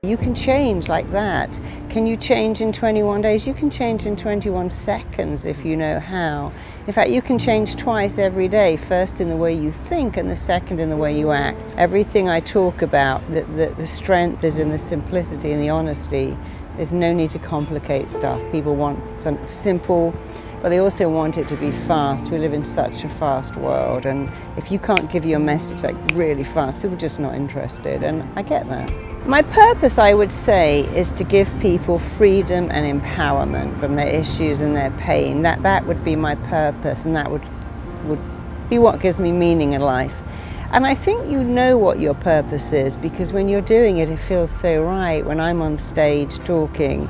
You can change like that. Can you change in 21 days? You can change in 21 seconds if you know how. In fact, you can change twice every day, first in the way you think and the second in the way you act. Everything I talk about, the strength is in the simplicity and the honesty. There's no need to complicate stuff. People want something simple, but they also want it to be fast. We live in such a fast world, and if you can't give your message like really fast, people are just not interested, and I get that. My purpose, I would say, is to give people freedom and empowerment from their issues and their pain. That would be my purpose, and that would be what gives me meaning in life. And I think you know what your purpose is, because when you're doing it, it feels so right. When I'm on stage talking,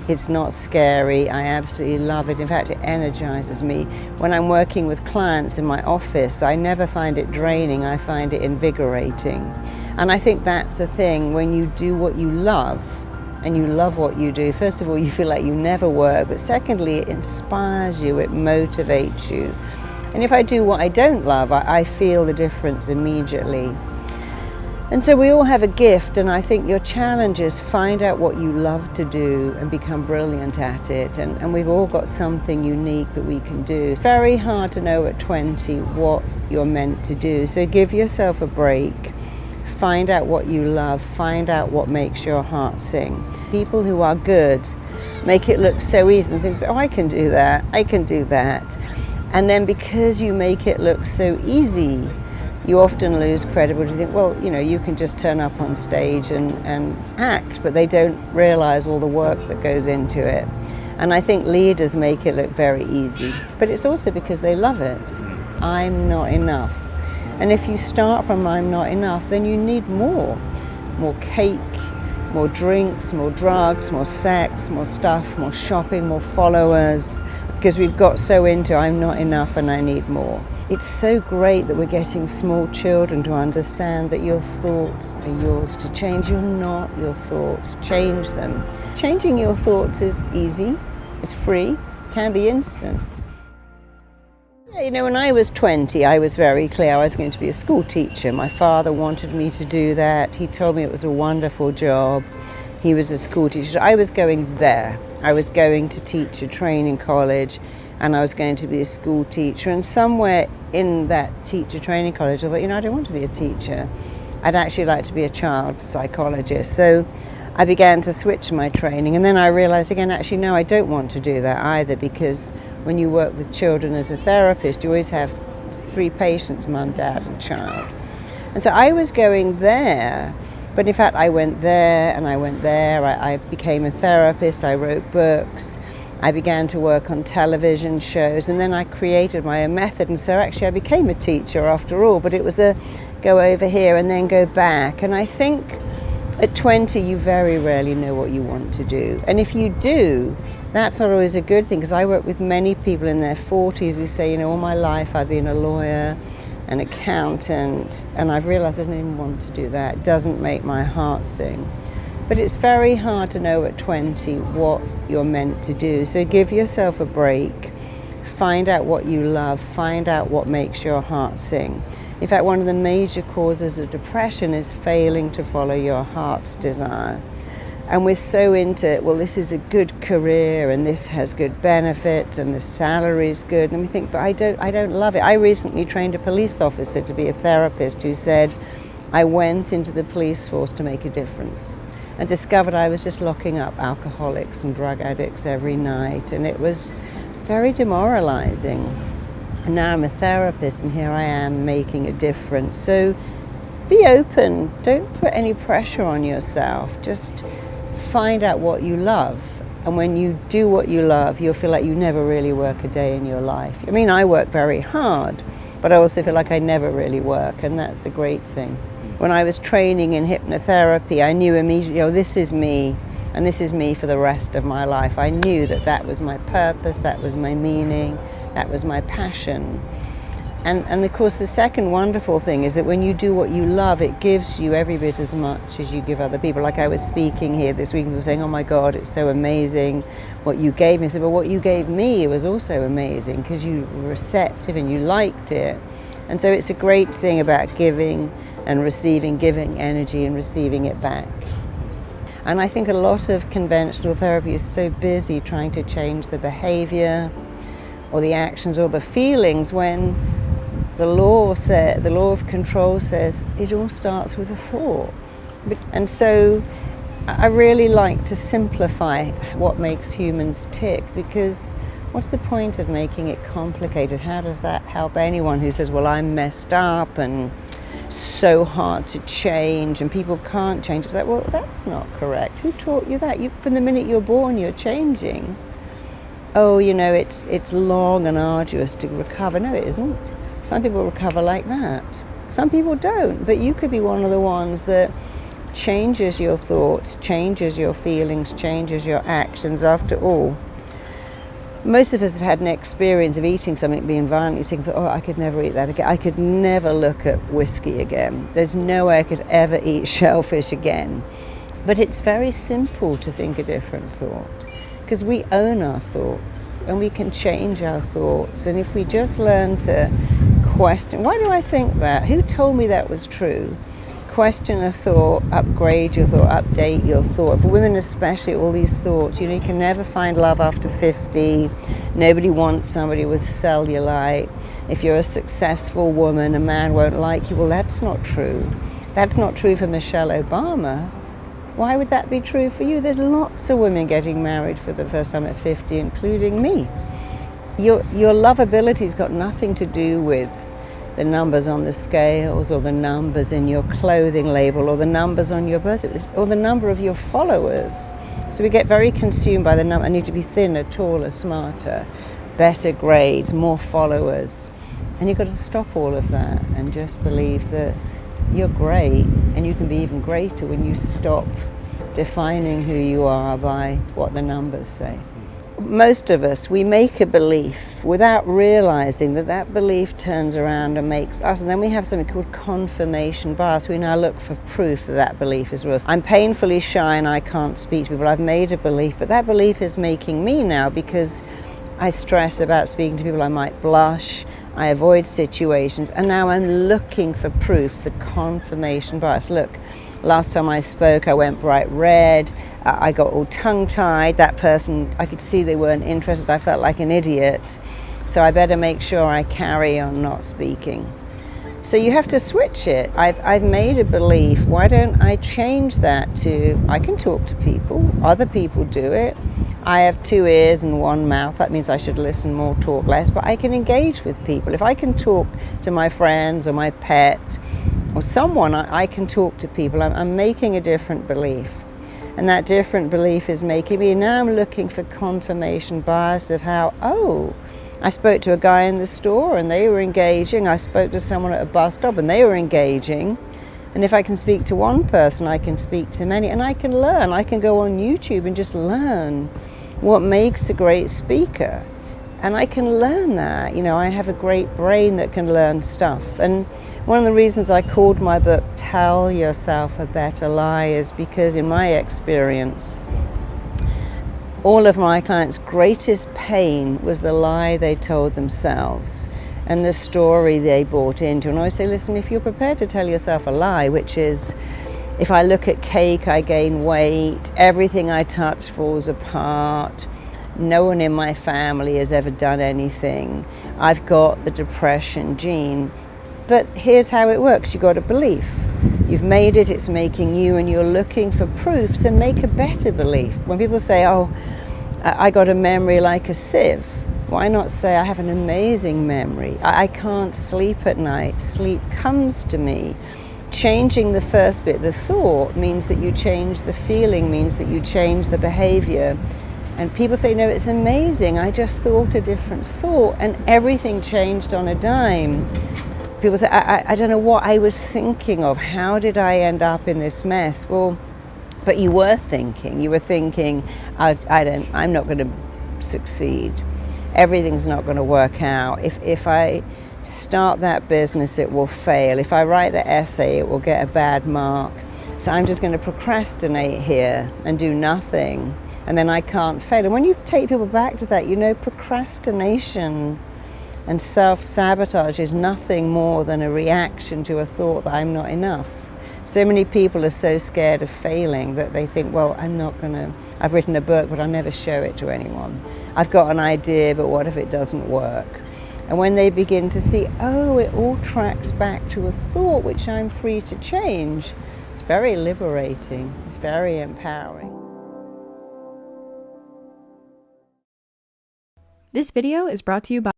it's not scary. I absolutely love it. In fact, it energizes me. When I'm working with clients in my office, I never find it draining. I find it invigorating. And I think that's the thing. When you do what you love, and you love what you do, first of all, you feel like you never work. But secondly, it inspires you. It motivates you. And if I do what I don't love, I feel the difference immediately. And so we all have a gift, and I think your challenge is find out what you love to do and become brilliant at it. And we've all got something unique that we can do. It's very hard to know at 20 what you're meant to do. So give yourself a break. Find out what you love. Find out what makes your heart sing. People who are good make it look so easy and think, oh, I can do that. I can do that. And then because you make it look so easy, you often lose credibility. You think, well, you know, you can just turn up on stage and act, but they don't realize all the work that goes into it. And I think leaders make it look very easy, but it's also because they love it. I'm not enough. And if you start from I'm not enough, then you need more cake, more drinks, more drugs, more sex, more stuff, more shopping, more followers, because we've got so into I'm not enough and I need more. It's so great that we're getting small children to understand that your thoughts are yours to change. You're not your thoughts. Change them. Changing your thoughts is easy, it's free, can be instant. Yeah, you know, when I was 20, I was very clear I was going to be a school teacher. My father wanted me to do that. He told me it was a wonderful job. He was a school teacher. I was going there. I was going to teach a training college, and I was going to be a school teacher. And somewhere in that teacher training college, I thought, you know, I don't want to be a teacher. I'd actually like to be a child psychologist. So I began to switch my training. And then I realized again, actually, no, I don't want to do that either, because when you work with children as a therapist, you always have 3 patients, mum, dad, and child. And so I was going there. But in fact, I went there and I went there. I became a therapist. I wrote books. I began to work on television shows, and then I created my own method. And so actually I became a teacher after all, but it was a go over here and then go back. And I think at 20, you very rarely know what you want to do. And if you do, that's not always a good thing, because I work with many people in their 40s who say, you know, all my life I've been a lawyer, an accountant, and I've realized I don't even want to do that. It doesn't make my heart sing. But it's very hard to know at 20 what you're meant to do. So give yourself a break, find out what you love, find out what makes your heart sing. In fact, one of the major causes of depression is failing to follow your heart's desire. And we're so into, well, this is a good career and this has good benefits and the salary is good. And we think, but I don't love it. I recently trained a police officer to be a therapist who said, I went into the police force to make a difference and discovered I was just locking up alcoholics and drug addicts every night. And it was very demoralizing. And now I'm a therapist and here I am making a difference. So be open. Don't put any pressure on yourself. Just find out what you love, and when you do what you love, you'll feel like you never really work a day in your life. I mean, I work very hard, but I also feel like I never really work, and that's a great thing. When I was training in hypnotherapy, I knew immediately, oh, this is me, and this is me for the rest of my life. I knew that that was my purpose, that was my meaning, that was my passion. And of course, the second wonderful thing is that when you do what you love, it gives you every bit as much as you give other people. Like I was speaking here this week, people were saying, oh my God, it's so amazing what you gave me. I said, but what you gave me was also amazing because you were receptive and you liked it. And so it's a great thing about giving and receiving, giving energy and receiving it back. And I think a lot of conventional therapy is so busy trying to change the behavior or the actions or the feelings, when the law of control says it all starts with a thought. And so I really like to simplify what makes humans tick, because what's the point of making it complicated? How does that help anyone who says, well, I'm messed up and so hard to change and people can't change? It's like, well, that's not correct. Who taught you that? From the minute you're born, you're changing. Oh, it's long and arduous to recover. No, it isn't. Some people recover like that. Some people don't, but you could be one of the ones that changes your thoughts, changes your feelings, changes your actions. After all, most of us have had an experience of eating something, being violently sick, and thought, oh, I could never eat that again. I could never look at whiskey again. There's no way I could ever eat shellfish again. But it's very simple to think a different thought, because we own our thoughts and we can change our thoughts. And if we just learn to question, why do I think that? Who told me that was true? Question a thought, upgrade your thought, update your thought. For women especially, all these thoughts, you can never find love after 50. Nobody wants somebody with cellulite. If you're a successful woman, a man won't like you. Well, that's not true. That's not true for Michelle Obama. Why would that be true for you? There's lots of women getting married for the first time at 50, including me. Your lovability's got nothing to do with the numbers on the scales, or the numbers in your clothing label, or the numbers on your birth certificate, or the number of your followers. So we get very consumed by the number. I need to be thinner, taller, smarter, better grades, more followers. And you've got to stop all of that and just believe that you're great, and you can be even greater when you stop defining who you are by what the numbers say. Most of us, we make a belief without realizing that that belief turns around and makes us, and then we have something called confirmation bias. We now look for proof that that belief is real. I'm painfully shy and I can't speak to people. I've made a belief, but that belief is making me now, because I stress about speaking to people. I might blush, I avoid situations, and now I'm looking for proof, the confirmation bias. Look, last time I spoke, I went bright red, I got all tongue-tied. That person, I could see they weren't interested. I felt like an idiot. So I better make sure I carry on not speaking. So you have to switch it. I've made a belief. Why don't I change that to, I can talk to people. Other people do it. I have 2 ears and 1 mouth. That means I should listen more, talk less. But I can engage with people. If I can talk to my friends or my pet or someone, I can talk to people. I'm making a different belief. And that different belief is making me, now I'm looking for confirmation bias of how, oh, I spoke to a guy in the store and they were engaging. I spoke to someone at a bus stop and they were engaging. And if I can speak to one person, I can speak to many. And I can learn. I can go on YouTube and just learn what makes a great speaker. And I can learn that. I have a great brain that can learn stuff. And one of the reasons I called my book Tell Yourself a Better Lie is because, in my experience, all of my clients' greatest pain was the lie they told themselves and the story they bought into. And I always say, listen, if you're prepared to tell yourself a lie, which is, if I look at cake, I gain weight, everything I touch falls apart, no one in my family has ever done anything, I've got the depression gene. But here's how it works. You've got a belief. You've made it, it's making you, and you're looking for proofs, and make a better belief. When people say, oh, I got a memory like a sieve, why not say, I have an amazing memory. I can't sleep at night. Sleep comes to me. Changing the first bit, the thought, means that you change the feeling, means that you change the behavior. And people say, no, it's amazing. I just thought a different thought and everything changed on a dime. People say, I don't know what I was thinking of. How did I end up in this mess? Well, but you were thinking. You were thinking, I'm not going to succeed. Everything's not going to work out. If I start that business, it will fail. If I write the essay, it will get a bad mark. So I'm just going to procrastinate here and do nothing. And then I can't fail. And when you take people back to that, procrastination and self-sabotage is nothing more than a reaction to a thought that I'm not enough. So many people are so scared of failing that they think, well, I've written a book, but I'll never show it to anyone. I've got an idea, but what if it doesn't work? And when they begin to see, oh, it all tracks back to a thought which I'm free to change, it's very liberating, it's very empowering. This video is brought to you by